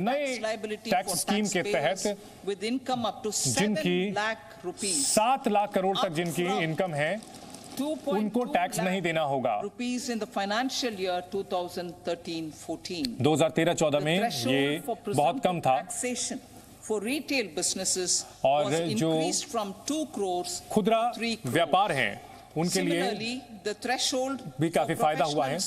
नए tax scheme के तहत जिनकी 7 लाख करोड़ तक जिनकी इनकम है उनको टैक्स नहीं देना होगा। Rupees in the financial year 2013-14 2013-14 में ये बहुत कम था। For retail businesses और was जो increased from 2 crores खुदरा 3 crores. व्यापार हैं उनके लिए Similarly, the threshold भी काफी फायदा हुआ है।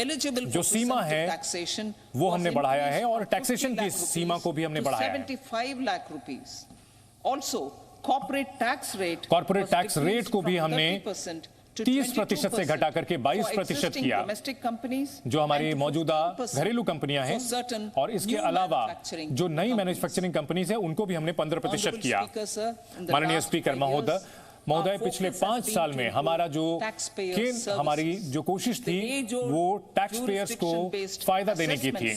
eligible जो for सीमा है taxation वो हमने was बढ़ाया है increased और from टैक्सेशन 50 की lakh सीमा को भी हमने rupees बढ़ाया है। 75 lakh rupees. Also, corporate tax rate corporate tax rate को भी हमने 30% से घटा करके 22% किया। जो हमारी मौजूदा घरेलू कंपनियां हैं और इसके अलावा जो नई मैन्युफैक्चरिंग कंपनीज हैं उनको भी हमने 15% किया। माननीय स्पीकर महोदय पिछले 5 साल में हमारा जो हमारी जो कोशिश थी वो टैक्स पेयर्स को फायदा देने की थी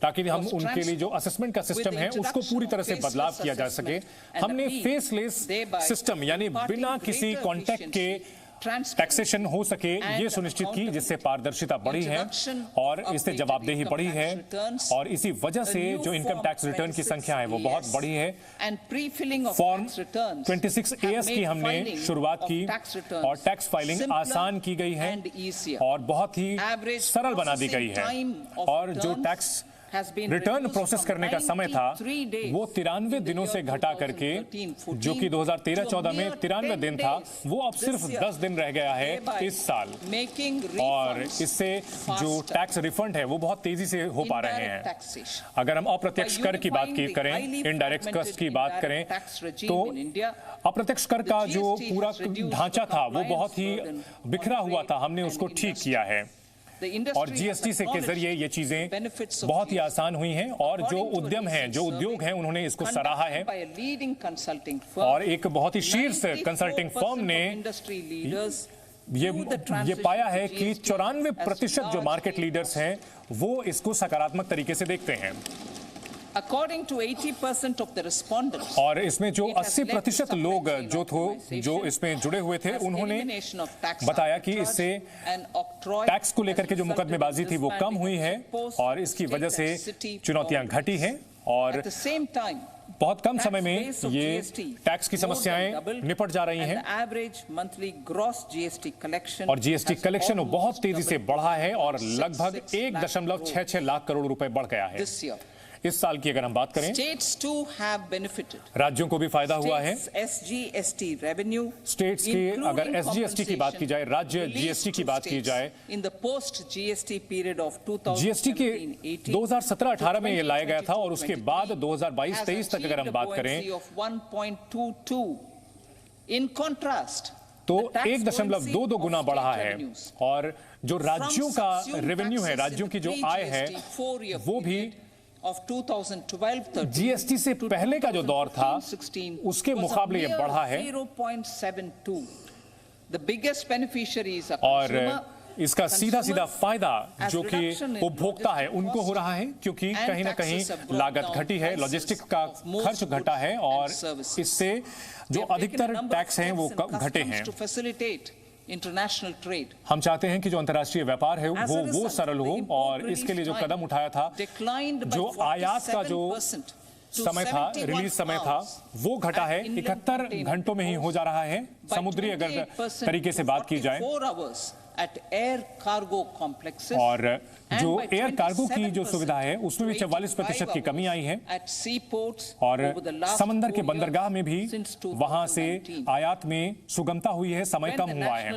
ताकि हम उनके लिए जो असेसमेंट का सिस्टम है उसको पूरी तरह से बदलाव किया जा सके। हमने फेसलेस सिस्टम यानी बिना किसी कॉन्टैक्ट के टैक्सेशन हो सके ये सुनिश्चित की, जिससे पारदर्शिता बढ़ी है और इससे जवाबदेही बढ़ी है और इसी वजह से जो इनकम टैक्स रिटर्न की संख्या है वो बहुत बढ़ी है। फॉर्म 26AS की हमने शुरुआत की और टैक्स फाइलिंग आसान की गई है और बहुत ही सरल बना दी गई है और जो टैक्स रिटर्न प्रोसेस करने का समय था वो 93 दिनों से घटा करके जो कि 2013-14 में 93 दिन था वो अब सिर्फ 10 दिन रह गया है इस साल और इससे जो टैक्स रिफंड है वो बहुत तेजी से हो पा रहे हैं। अगर हम अप्रत्यक्ष कर की बात करें, इनडायरेक्ट कर की बात करें तो अप्रत्यक्ष कर का जो पूरा ढांचा था वो बहुत ही बिखरा हुआ था, हमने उसको ठीक किया है और जीएसटी से के जरिए ये चीजें बहुत ही आसान हुई हैं और जो उद्यम हैं, जो उद्योग हैं, उउन्होंने इसको सराहा है और एक बहुत ही शीर्ष कंसल्टिंग फर्म ने ये पाया है कि 94% जो मार्केट लीडर्स हैं वो इसको सकारात्मक तरीके से देखते हैं। According to 80% of the respondents, और इसमें जो 80% लोग जो इसमें जुड़े हुए थे उन्होंने बताया कि इससे टैक्स को लेकर के जो मुकदमेबाजी थी वो कम हुई है और इसकी वजह से चुनौतियां घटी हैं और बहुत कम समय में ये टैक्स की समस्याएं निपट जा रही हैं और जीएसटी कलेक्शन बहुत तेजी से बढ़ा है और लगभग 1.66 लाख करोड़ रुपए बढ़ गया है। इस साल की अगर हम बात करें राज्यों को भी फायदा हुआ है। स्टेट्स की अगर एसजीएसटी की बात की जाए, राज्य जीएसटी की बात की जाए, जीएसटी के 2017-18 में ये लाया गया था और उसके बाद 2022-23 तक अगर हम बात करें तो 1.22 गुना बढ़ा है और जो राज्यों का रेवेन्यू है, राज्यों की जो आय है वो भी जीएसटी से पहले का जो दौर था उसके मुकाबले ये बढ़ा है और इसका सीधा फायदा जो कि उपभोक्ता है उनको हो रहा है क्योंकि कहीं ना कहीं लागत घटी है, लॉजिस्टिक का खर्च घटा है और इससे जो अधिकतर टैक्स हैं वो घटे हैं। इंटरनेशनल ट्रेड, हम चाहते हैं कि जो अंतर्राष्ट्रीय व्यापार है वो सरल हो और इसके लिए जो कदम उठाया था, जो आयात का जो समय था, रिलीज समय था, वो घटा है, 71 घंटों में ही हो जा रहा है। समुद्री अगर तरीके से बात की जाए और जो एयर कार्गो की जो सुविधा है उसमें भी 44% की कमी आई है और समंदर के बंदरगाह में भी वहां से आयात में सुगमता हुई है, समय कम हुआ है।